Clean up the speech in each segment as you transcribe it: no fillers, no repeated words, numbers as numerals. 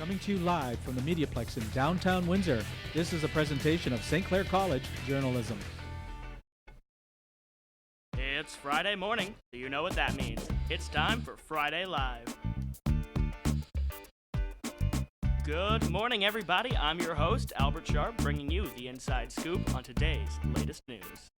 Coming to you live from the MediaPlex in downtown Windsor, this is a presentation of St. Clair College Journalism. It's Friday morning, so you know what that means. It's time for Friday Live. Good morning, everybody. I'm your host, Albert Sharp, bringing you the inside scoop on today's latest news.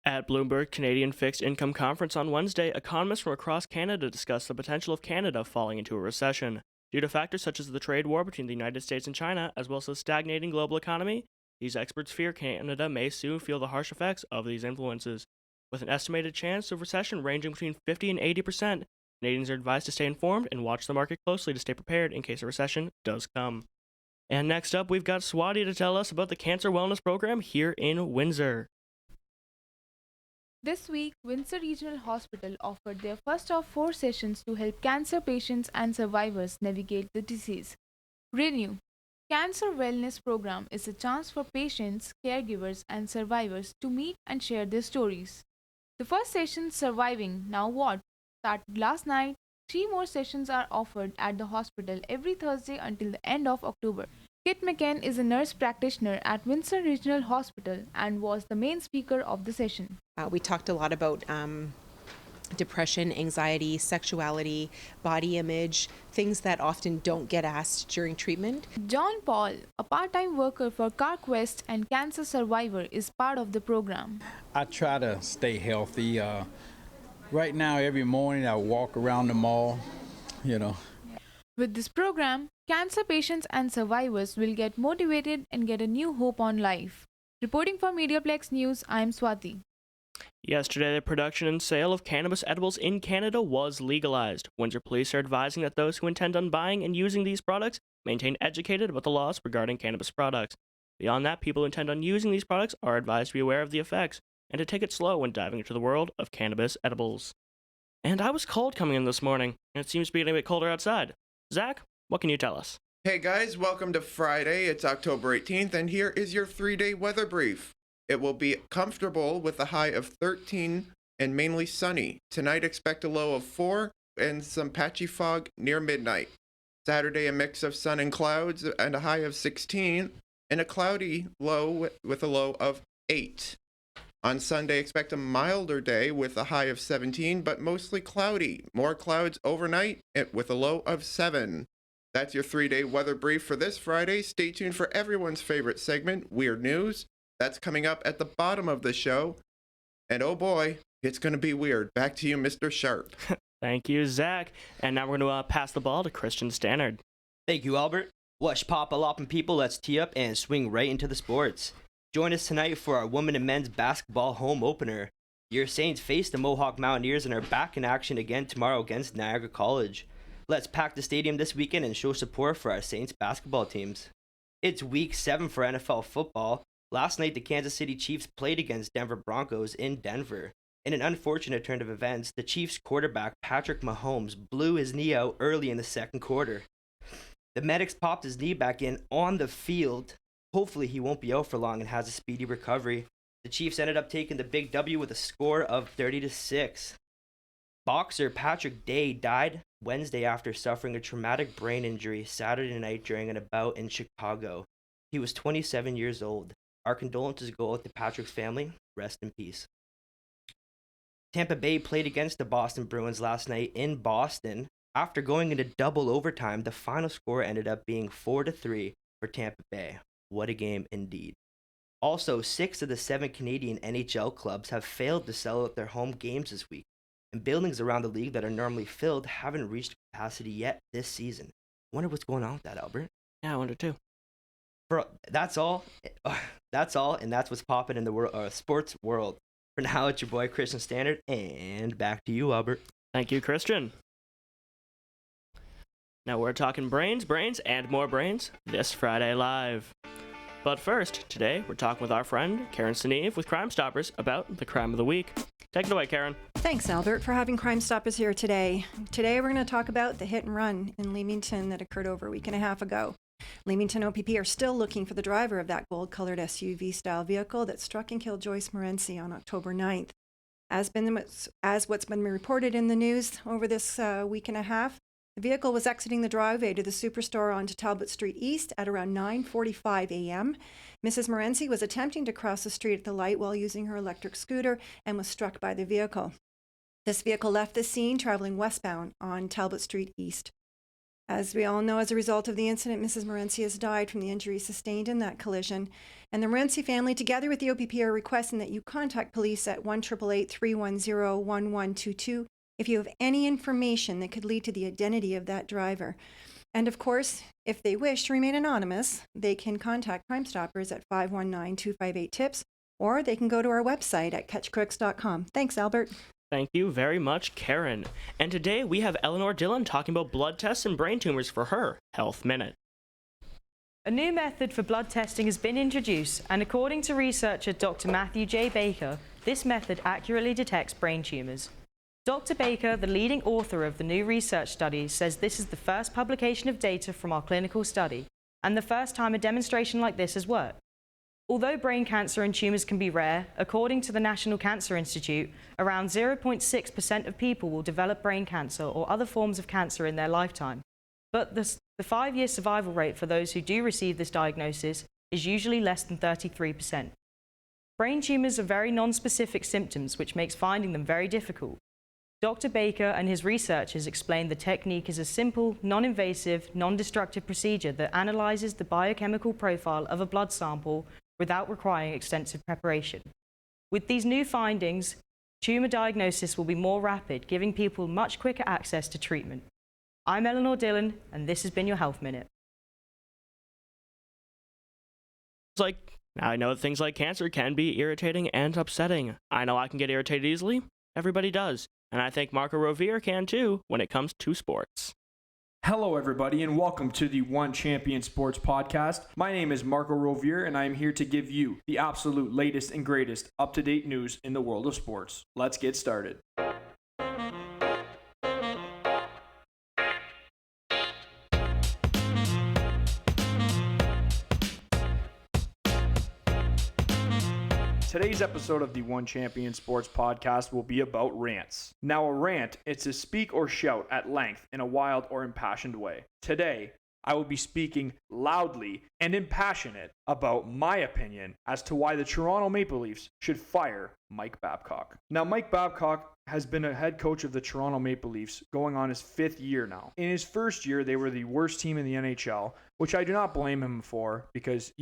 At Bloomberg Canadian Fixed Income Conference on Wednesday, economists from across Canada discussed the potential of Canada falling into a recession. Due to factors such as the trade war between the United States and China, as well as the stagnating global economy, these experts fear Canada may soon feel the harsh effects of these influences. With an estimated chance of recession ranging between 50 and 80%, Canadians are advised to stay informed and watch the market closely to stay prepared in case a recession does come. And next up, we've got Swati to tell us about the Cancer Wellness Program here in Windsor. This week, Windsor Regional Hospital offered their first of 4 sessions to help cancer patients and survivors navigate the disease. Renew. Cancer Wellness Program is a chance for patients, caregivers, and survivors to meet and share their stories. The first session, Surviving Now What, started last night. 3 more sessions are offered at the hospital every Thursday until the end of October. Kit McCann is a nurse practitioner at Windsor Regional Hospital and was the main speaker of the session. We talked a lot about depression, anxiety, sexuality, body image, things that often don't get asked during treatment. John Paul, a part-time worker for CarQuest and cancer survivor, is part of the program. I try to stay healthy. Right now, every morning I walk around the mall, With this program, cancer patients and survivors will get motivated and get a new hope on life. Reporting for MediaPlex News, I'm Swati. Yesterday, the production and sale of cannabis edibles in Canada was legalized. Windsor Police are advising that those who intend on buying and using these products maintain educated about the laws regarding cannabis products. Beyond that, people who intend on using these products are advised to be aware of the effects and to take it slow when diving into the world of cannabis edibles. And I was cold coming in this morning, and it seems to be getting a bit colder outside. Zach, what can you tell us? Hey guys, welcome to Friday. It's October 18th, and here is your 3-day weather brief. It will be comfortable with a high of 13 and mainly sunny. Tonight, expect a low of 4 and some patchy fog near midnight. Saturday, a mix of sun and clouds and a high of 16, and a cloudy low with a low of 8. On Sunday, expect a milder day with a high of 17, but mostly cloudy. More clouds overnight with a low of 7. That's your 3-day weather brief for this Friday. Stay tuned for everyone's favorite segment, Weird News. That's coming up at the bottom of the show. And oh boy, it's going to be weird. Back to you, Mr. Sharp. Thank you, Zach. And now we're going to pass the ball to Christian Stannard. Thank you, Albert. Wush papa loppin' people, let's tee up and swing right into the sports. Join us tonight for our women and men's basketball home opener. Your Saints face the Mohawk Mountaineers and are back in action again tomorrow against Niagara College. Let's pack the stadium this weekend and show support for our Saints basketball teams. It's week 7 for NFL football. Last night, the Kansas City Chiefs played against Denver Broncos in Denver. In an unfortunate turn of events, the Chiefs quarterback Patrick Mahomes blew his knee out early in the second quarter. The medics popped his knee back in on the field. Hopefully he won't be out for long and has a speedy recovery. The Chiefs ended up taking the big W with a score of 30-6. Boxer Patrick Day died Wednesday after suffering a traumatic brain injury Saturday night during an bout in Chicago. He was 27 years old. Our condolences go out to Patrick's family. Rest in peace. Tampa Bay played against the Boston Bruins last night in Boston. After going into double overtime, the final score ended up being 4-3 for Tampa Bay. What a game indeed. Also, 6 of the 7 Canadian NHL clubs have failed to sell out their home games this week, and buildings around the league that are normally filled haven't reached capacity yet this season. Wonder what's going on with that, Albert? Yeah, I wonder too. That's all, and that's what's popping in the sports world. For now, it's your boy Christian Stannard, and back to you, Albert. Thank you, Christian. Now we're talking brains, and more brains this Friday live. But first, today we're talking with our friend Karen Seneve with Crime Stoppers about the crime of the week. Take it away, Karen. Thanks, Albert, for having Crime Stoppers here today. Today we're going to talk about the hit and run in Leamington that occurred over a week and a half ago. Leamington OPP are still looking for the driver of that gold-colored SUV-style vehicle that struck and killed Joyce Morency on October 9th. As what's been reported in the news over this week and a half, the vehicle was exiting the driveway to the Superstore onto Talbot Street East at around 9:45 a.m. Mrs. Morency was attempting to cross the street at the light while using her electric scooter and was struck by the vehicle. This vehicle left the scene traveling westbound on Talbot Street East. As we all know, as a result of the incident, Mrs. Morency has died from the injuries sustained in that collision. And the Morency family, together with the OPP, are requesting that you contact police at 1-888-310-1122 if you have any information that could lead to the identity of that driver. And of course, if they wish to remain anonymous, they can contact Crime Stoppers at 519-258-TIPS, or they can go to our website at catchcrooks.com. Thanks, Albert. Thank you very much, Karen. And today we have Eleanor Dillon talking about blood tests and brain tumors for her Health Minute. A new method for blood testing has been introduced, and according to researcher Dr. Matthew J. Baker, this method accurately detects brain tumors. Dr. Baker, the leading author of the new research study, says this is the first publication of data from our clinical study, and the first time a demonstration like this has worked. Although brain cancer and tumors can be rare, according to the National Cancer Institute, around 0.6% of people will develop brain cancer or other forms of cancer in their lifetime. But the 5-year survival rate for those who do receive this diagnosis is usually less than 33%. Brain tumors are very non-specific symptoms, which makes finding them very difficult. Dr. Baker and his researchers explained the technique is a simple, non-invasive, non-destructive procedure that analyzes the biochemical profile of a blood sample without requiring extensive preparation. With these new findings, tumor diagnosis will be more rapid, giving people much quicker access to treatment. I'm Eleanor Dillon, and this has been your Health Minute. Now I know that things like cancer can be irritating and upsetting. I know I can get irritated easily. Everybody does. And I think Marco Rovere can too when it comes to sports. Hello, everybody, and welcome to the One Champion Sports Podcast. My name is Marco Rovere, and I am here to give you the absolute latest and greatest up-to-date news in the world of sports. Let's get started. Today's episode of the One Champion Sports Podcast will be about rants. Now, a rant, it's to speak or shout at length in a wild or impassioned way. Today, I will be speaking loudly and impassionate about my opinion as to why the Toronto Maple Leafs should fire Mike Babcock. Now, Mike Babcock has been a head coach of the Toronto Maple Leafs going on his 5th year now. In his first year, they were the worst team in the NHL, which I do not blame him for because,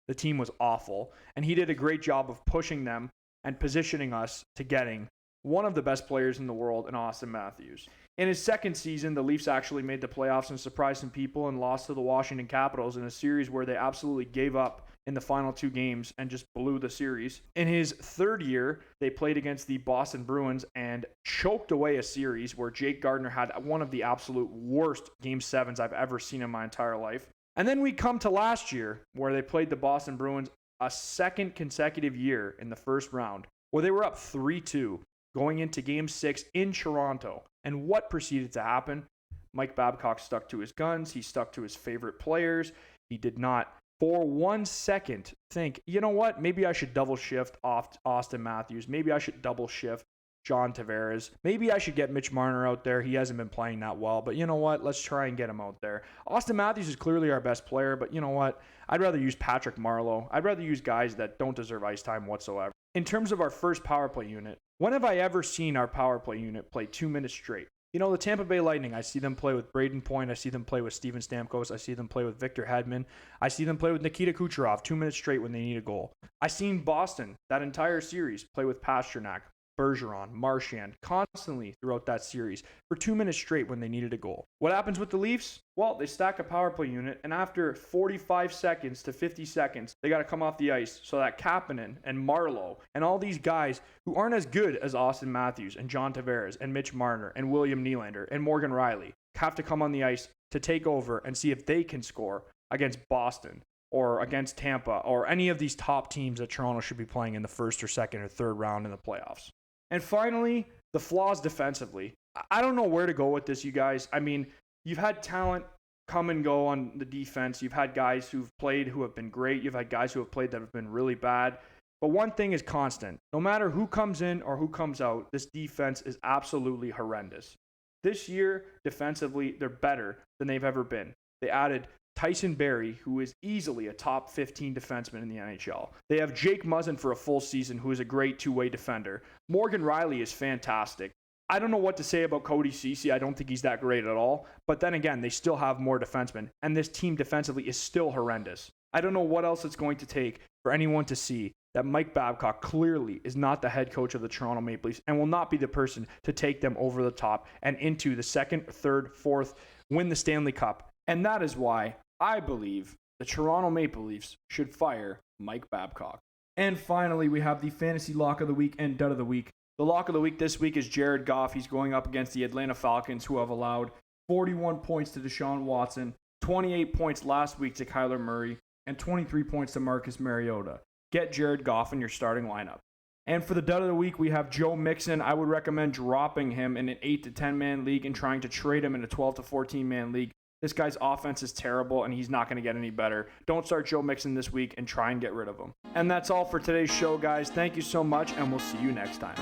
the team was awful, and he did a great job of pushing them and positioning us to getting one of the best players in the world in Austin Matthews. In his second season, the Leafs actually made the playoffs and surprised some people and lost to the Washington Capitals in a series where they absolutely gave up in the final 2 games and just blew the series. In his third year, they played against the Boston Bruins and choked away a series where Jake Gardiner had one of the absolute worst Game 7s I've ever seen in my entire life. And then we come to last year, where they played the Boston Bruins a second consecutive year in the first round, where they were up 3-2 going into Game 6 in Toronto. And what proceeded to happen? Mike Babcock stuck to his guns. He stuck to his favorite players. He did not, for 1 second, think, you know what? Maybe I should double shift off Austin Matthews. Maybe I should double shift John Tavares. Maybe I should get Mitch Marner out there. He hasn't been playing that well, but you know what? Let's try and get him out there. Austin Matthews is clearly our best player, but you know what? I'd rather use Patrick Marleau. I'd rather use guys that don't deserve ice time whatsoever. In terms of our first power play unit, when have I ever seen our power play unit play 2 minutes straight? The Tampa Bay Lightning, I see them play with Braden Point. I see them play with Steven Stamkos. I see them play with Victor Hedman. I see them play with Nikita Kucherov 2 minutes straight when they need a goal. I seen Boston, that entire series, play with Pasternak, Bergeron, Marchand, constantly throughout that series for 2 minutes straight when they needed a goal. What happens with the Leafs? Well, they stack a power play unit, and after 45 seconds to 50 seconds, they got to come off the ice so that Kapanen and Marleau and all these guys who aren't as good as Austin Matthews and John Tavares and Mitch Marner and William Nylander and Morgan Riley have to come on the ice to take over and see if they can score against Boston or against Tampa or any of these top teams that Toronto should be playing in the first or second or third round in the playoffs. And finally, the flaws defensively. I don't know where to go with this, you guys. I mean, you've had talent come and go on the defense. You've had guys who've played who have been great. You've had guys who have played that have been really bad. But one thing is constant. No matter who comes in or who comes out, this defense is absolutely horrendous. This year, defensively, they're better than they've ever been. They added Tyson Barrie, who is easily a top 15 defenseman in the NHL. They have Jake Muzzin for a full season, who is a great two-way defender. Morgan Riley is fantastic. I don't know what to say about Cody Ceci. I don't think he's that great at all. But then again, they still have more defensemen. And this team defensively is still horrendous. I don't know what else it's going to take for anyone to see that Mike Babcock clearly is not the head coach of the Toronto Maple Leafs and will not be the person to take them over the top and into the second, third, fourth, win the Stanley Cup. And that is why I believe the Toronto Maple Leafs should fire Mike Babcock. And finally, we have the fantasy lock of the week and dud of the week. The lock of the week this week is Jared Goff. He's going up against the Atlanta Falcons, who have allowed 41 points to Deshaun Watson, 28 points last week to Kyler Murray, and 23 points to Marcus Mariota. Get Jared Goff in your starting lineup. And for the dud of the week, we have Joe Mixon. I would recommend dropping him in an 8 to 10 man league and trying to trade him in a 12 to 14 man league. This guy's offense is terrible, and he's not going to get any better. Don't start Joe Mixon this week and try and get rid of him. And that's all for today's show, guys. Thank you so much, and we'll see you next time.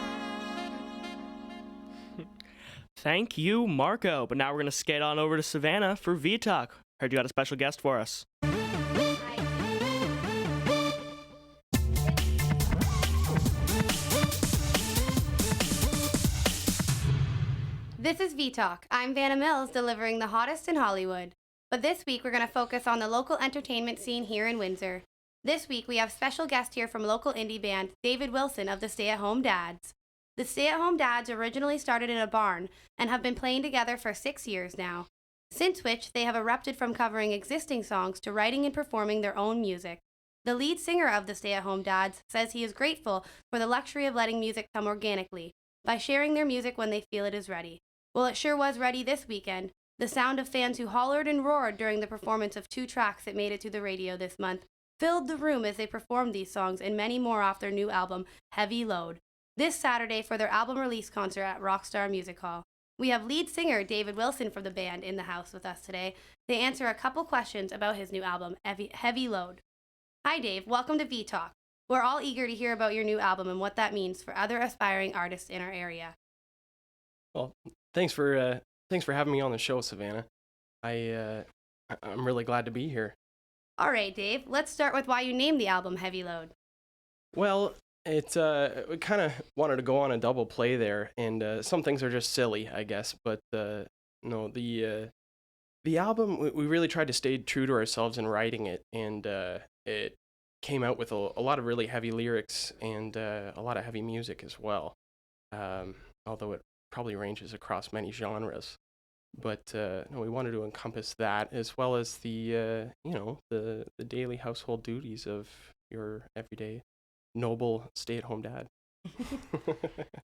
Thank you, Marco. But now we're going to skate on over to Savannah for V-Talk. Heard you got a special guest for us. This is V-Talk. I'm Vanna Mills, delivering the hottest in Hollywood. But this week, we're going to focus on the local entertainment scene here in Windsor. This week, we have special guest here from local indie band David Wilson of the Stay-at-Home Dads. The Stay-at-Home Dads originally started in a barn and have been playing together for 6 years now, since which they have erupted from covering existing songs to writing and performing their own music. The lead singer of the Stay-at-Home Dads says he is grateful for the luxury of letting music come organically, by sharing their music when they feel it is ready. Well, it sure was ready this weekend. The sound of fans who hollered and roared during the performance of 2 tracks that made it to the radio this month filled the room as they performed these songs and many more off their new album, Heavy Load, this Saturday for their album release concert at Rockstar Music Hall. We have lead singer David Wilson from the band in the house with us today to answer a couple questions about his new album, Heavy Load. Hi, Dave. Welcome to V-Talk. We're all eager to hear about your new album and what that means for other aspiring artists in our area. Well, thanks for having me on the show, Savannah. I'm really glad to be here. All right, Dave. Let's start with why you named the album Heavy Load. Well, we kind of wanted to go on a double play there, and some things are just silly, I guess. But no, the album we really tried to stay true to ourselves in writing it, and it came out with a lot of really heavy lyrics and a lot of heavy music as well. Although it probably ranges across many genres, but no, we wanted to encompass that as well as the daily household duties of your everyday noble stay-at-home dad.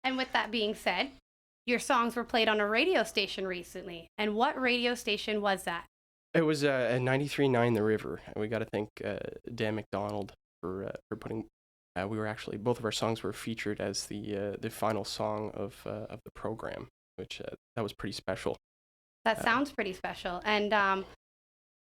And with that being said, your songs were played on a radio station recently. And what radio station was that? It was at 93.9 The River, and we got to thank Dan McDonald for putting. We were actually, both of our songs were featured as the final song of the program, which that was pretty special. That sounds pretty special. And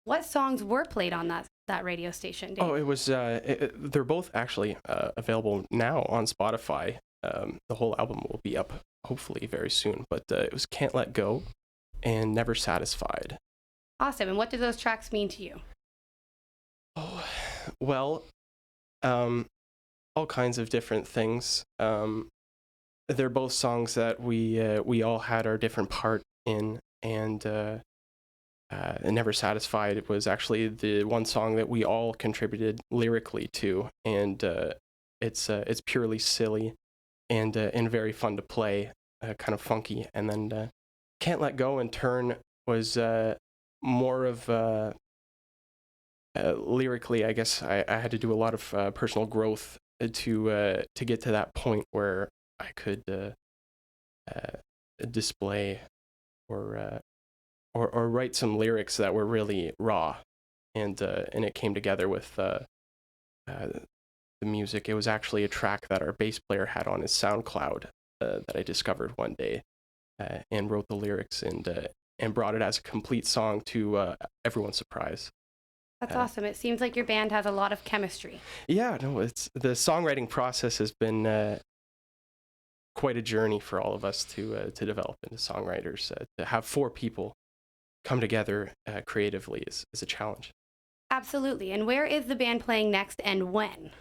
what songs were played on that radio station, Dave? Oh, it was. They're both actually available now on Spotify. The whole album will be up hopefully very soon. But it was "Can't Let Go" and "Never Satisfied." Awesome. And what do those tracks mean to you? Oh, well, all kinds of different things. They're both songs that we all had our different part in, and "Never Satisfied" it was actually the one song that we all contributed lyrically to, and it's purely silly and very fun to play, kind of funky. And then "Can't Let Go" in turn was more of lyrically, I guess I had to do a lot of personal growth to get to that point where I could display or write some lyrics that were really raw, and it came together with the music. It was actually a track that our bass player had on his SoundCloud that I discovered one day, and wrote the lyrics, and and brought it as a complete song to everyone's surprise. That's awesome. It seems like your band has a lot of chemistry. Yeah, no, it's the songwriting process has been quite a journey for all of us to develop into songwriters. To have 4 people come together creatively is a challenge. Absolutely. And where is the band playing next and when?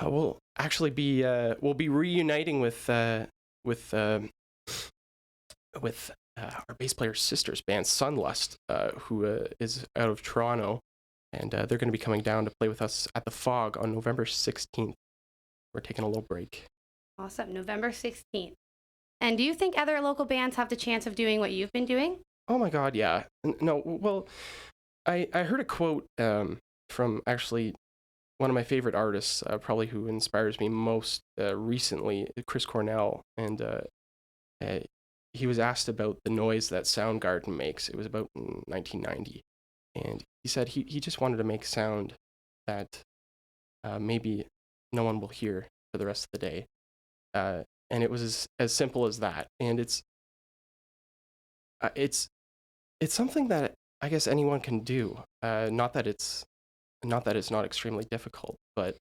We'll actually we'll be reuniting with our bass player's sister's band, Sunlust, who is out of Toronto, and they're going to be coming down to play with us at the Fog on November 16th. We're taking a little break. Awesome. November 16th. And do you think other local bands have the chance of doing what you've been doing? Oh my God, yeah. No, well, I heard a quote from actually one of my favorite artists, probably who inspires me most recently, Chris Cornell, and he was asked about the noise that Soundgarden makes. It was about 1990, and he said he just wanted to make sound that maybe no one will hear for the rest of the day, and it was as simple as that. And it's something that I guess anyone can do. Not that it's not extremely difficult, but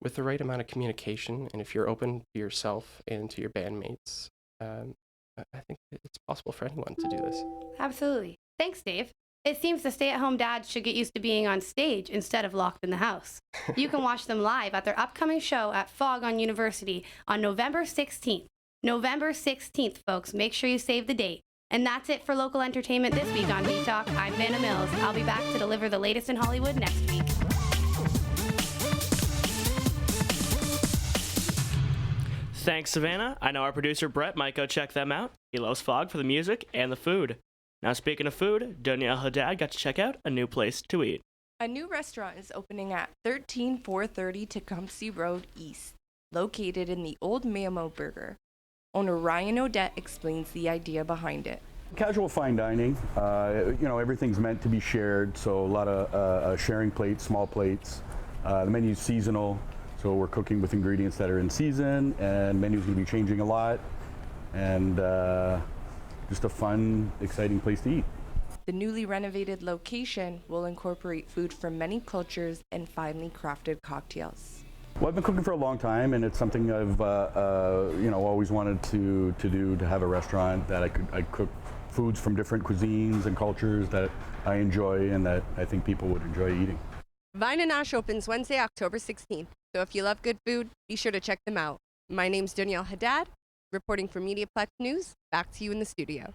with the right amount of communication, and if you're open to yourself and to your bandmates, I think it's possible for anyone to do this. Absolutely. Thanks, Dave. It seems the stay-at-home dads should get used to being on stage instead of locked in the house. You can watch them live at their upcoming show at Fog on University on November 16th. November 16th, folks. Make sure you save the date. And that's it for local entertainment this week on V-Talk. I'm Vanna Mills. I'll be back to deliver the latest in Hollywood next week. Thanks, Savannah. I know our producer Brett might go check them out. He loves Fog for the music and the food. Now, speaking of food, Danielle Haddad got to check out a new place to eat. A new restaurant is opening at 13430 Tecumseh Road East, located in the Old Mammo Burger. Owner Ryan Odette explains the idea behind it. Casual fine dining, everything's meant to be shared, so a lot of sharing plates, small plates. The menu's seasonal, so we're cooking with ingredients that are in season, and menu's going to be changing a lot, and just a fun, exciting place to eat. The newly renovated location will incorporate food from many cultures and finely crafted cocktails. Well, I've been cooking for a long time, and it's something I've always wanted to do, to have a restaurant that I cook foods from different cuisines and cultures that I enjoy and that I think people would enjoy eating. Vine and Ash opens Wednesday, October 16th, so if you love good food, be sure to check them out. My name's Danielle Haddad, reporting for MediaPlex News. Back to you in the studio.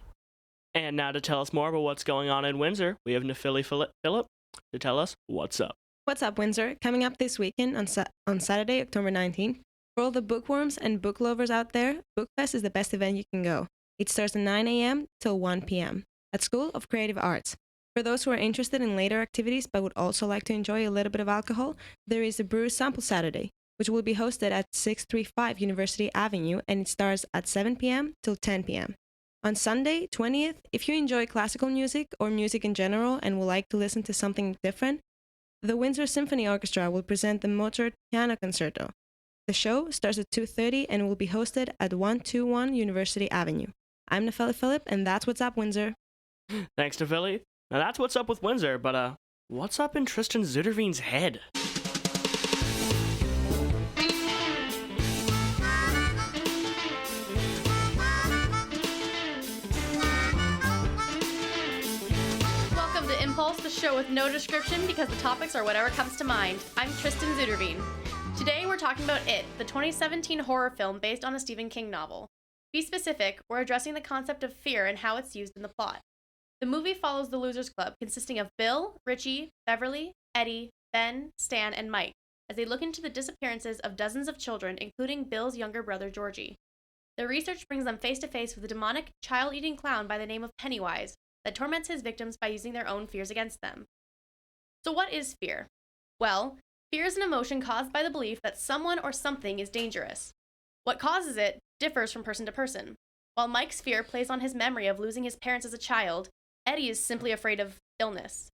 And now to tell us more about what's going on in Windsor, we have Nephili Phillip to tell us what's up. What's up, Windsor? Coming up this weekend on Saturday, October 19th, for all the bookworms and book lovers out there, BookFest is the best event you can go. It starts at 9 a.m. till 1 p.m. at School of Creative Arts. For those who are interested in later activities but would also like to enjoy a little bit of alcohol, there is a Brew Sample Saturday, which will be hosted at 635 University Avenue, and it starts at 7 p.m. till 10 p.m. On Sunday, 20th, if you enjoy classical music or music in general and would like to listen to something different, the Windsor Symphony Orchestra will present the Mozart Piano Concerto. The show starts at 2:30 and will be hosted at 121 University Avenue. I'm Nephili Phillip, and that's what's up, Windsor. Thanks to Philly. Now that's what's up with Windsor, but what's up in Tristan Zuderveen's head? Welcome to Impulse, the show with no description because the topics are whatever comes to mind. I'm Tristan Zuderveen. Today we're talking about It, the 2017 horror film based on a Stephen King novel. To be specific, we're addressing the concept of fear and how it's used in the plot. The movie follows the Losers Club, consisting of Bill, Richie, Beverly, Eddie, Ben, Stan, and Mike, as they look into the disappearances of dozens of children, including Bill's younger brother, Georgie. Their research brings them face to face with a demonic, child-eating clown by the name of Pennywise that torments his victims by using their own fears against them. So what is fear? Well, fear is an emotion caused by the belief that someone or something is dangerous. What causes it differs from person to person. While Mike's fear plays on his memory of losing his parents as a child, Eddie is simply afraid of illness.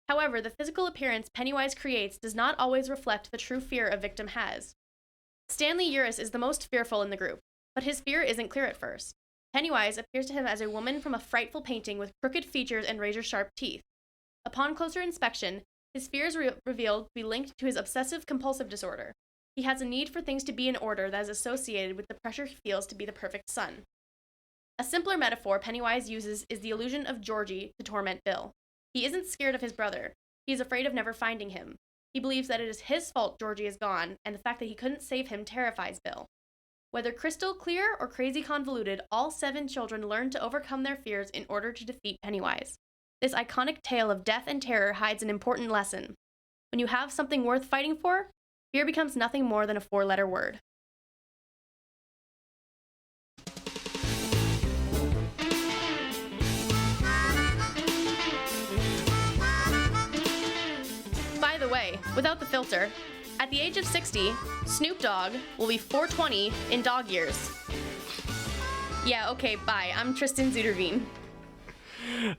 However, the physical appearance Pennywise creates does not always reflect the true fear a victim has. Stanley Uris is the most fearful in the group, but his fear isn't clear at first. Pennywise appears to him as a woman from a frightful painting with crooked features and razor-sharp teeth. Upon closer inspection, his fears revealed to be linked to his obsessive-compulsive disorder. He has a need for things to be in order that is associated with the pressure he feels to be the perfect son. A simpler metaphor Pennywise uses is the illusion of Georgie to torment Bill. He isn't scared of his brother. He is afraid of never finding him. He believes that it is his fault Georgie is gone, and the fact that he couldn't save him terrifies Bill. Whether crystal clear or crazy convoluted, all 7 children learn to overcome their fears in order to defeat Pennywise. This iconic tale of death and terror hides an important lesson. When you have something worth fighting for, fear becomes nothing more than a 4-letter word. By the way, without the filter, at the age of 60, Snoop Dogg will be 420 in dog years. Yeah, okay, bye. I'm Tristan Zuderveen.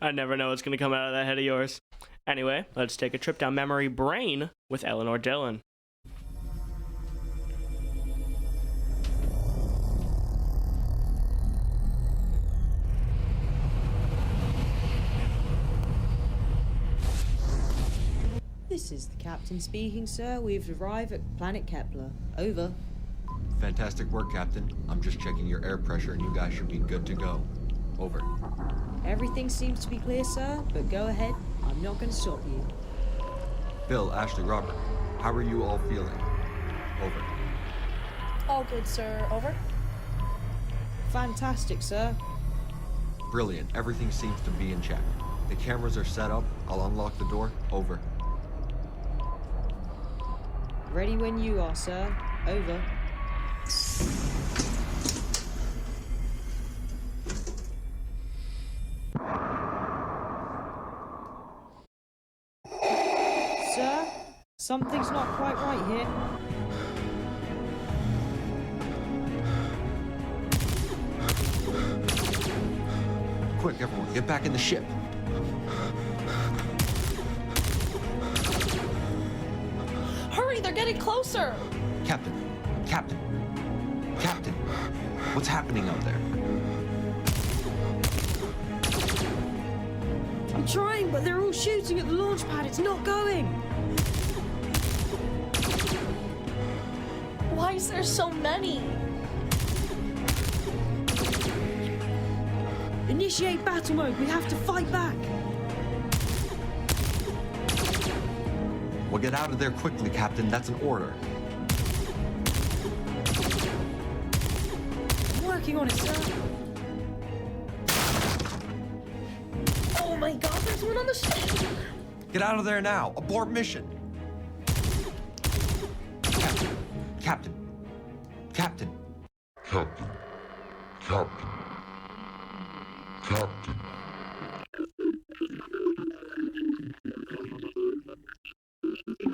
I never know what's going to come out of that head of yours. Anyway, let's take a trip down memory brain with Eleanor Dillon. This is the captain speaking, sir. We've arrived at planet Kepler. Over. Fantastic work, Captain. I'm just checking your air pressure and you guys should be good to go. Over. Everything seems to be clear, sir, but go ahead. I'm not going to stop you. Bill, Ashley, Robert, how are you all feeling? Over. All good, sir. Over. Fantastic, sir. Brilliant. Everything seems to be in check. The cameras are set up. I'll unlock the door. Over. Ready when you are, sir. Over. Sir, something's not quite right here. Quick, everyone, get back in the ship. Hurry, they're getting closer! Captain, what's happening out there? I'm trying, but they're all shooting at the launch pad. It's not going. Why is there so many? Initiate battle mode. We have to fight back. Well, get out of there quickly, Captain. That's an order. I'm working on it, sir. Oh my god, there's one on the ship! Get out of there now. Abort mission. Captain.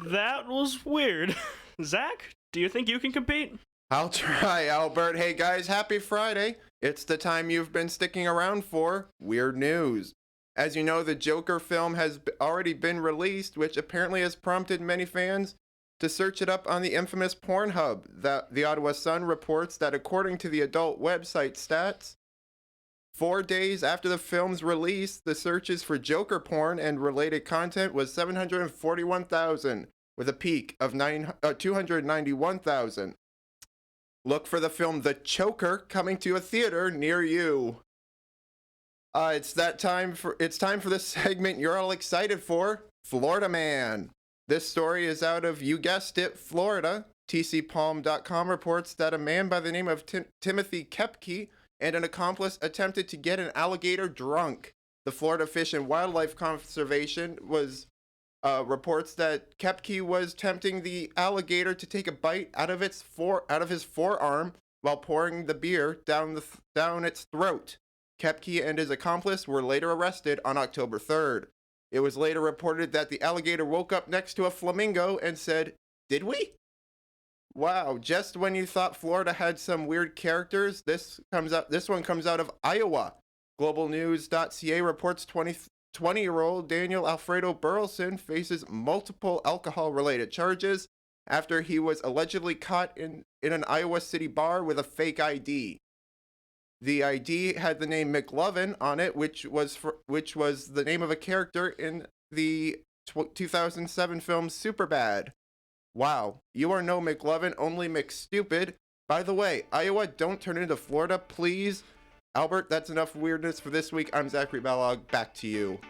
That was weird. Zach, do you think you can compete? I'll try, Albert. Hey guys, happy Friday. It's the time you've been sticking around for. Weird news. As you know, the Joker film has already been released, which apparently has prompted many fans to search it up on the infamous Pornhub. The Ottawa Sun reports that according to the adult website Stats, 4 days after the film's release, the searches for Joker porn and related content was 741,000, with a peak of 291,000. Look for the film The Choker coming to a theater near you. It's time for this segment you're all excited for, Florida Man. This story is out of, you guessed it, Florida. TCPalm.com reports that a man by the name of Timothy Kepke and an accomplice attempted to get an alligator drunk. The Florida Fish and Wildlife Conservation reports that Kepke was tempting the alligator to take a bite out of his forearm while pouring the beer down its throat. Kepke and his accomplice were later arrested on October 3rd. It was later reported that the alligator woke up next to a flamingo and said, "Did we?" Wow, just when you thought Florida had some weird characters, this one comes out of Iowa. GlobalNews.ca reports 20-year-old Daniel Alfredo Burleson faces multiple alcohol-related charges after he was allegedly caught in an Iowa City bar with a fake ID. The ID had the name McLovin on it, which was the name of a character in the 2007 film Superbad. Wow, you are no McLovin, only McStupid. By the way, Iowa, don't turn into Florida, please. Albert, that's enough weirdness for this week. I'm Zachary Balog. Back to you.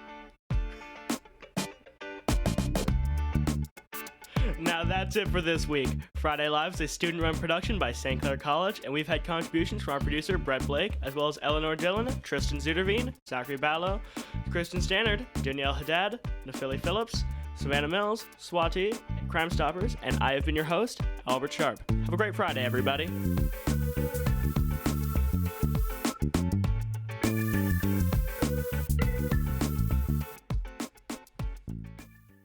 Now that's it for this week. Friday Live is a student-run production by St. Clair College, and we've had contributions from our producer, Brett Blake, as well as Eleanor Dillon, Tristan Zuderveen, Zachary Ballo, Kristen Stannard, Danielle Haddad, Nafili Phillips, Savannah Mills, Swati, Crime Stoppers, and I have been your host, Albert Sharp. Have a great Friday, everybody.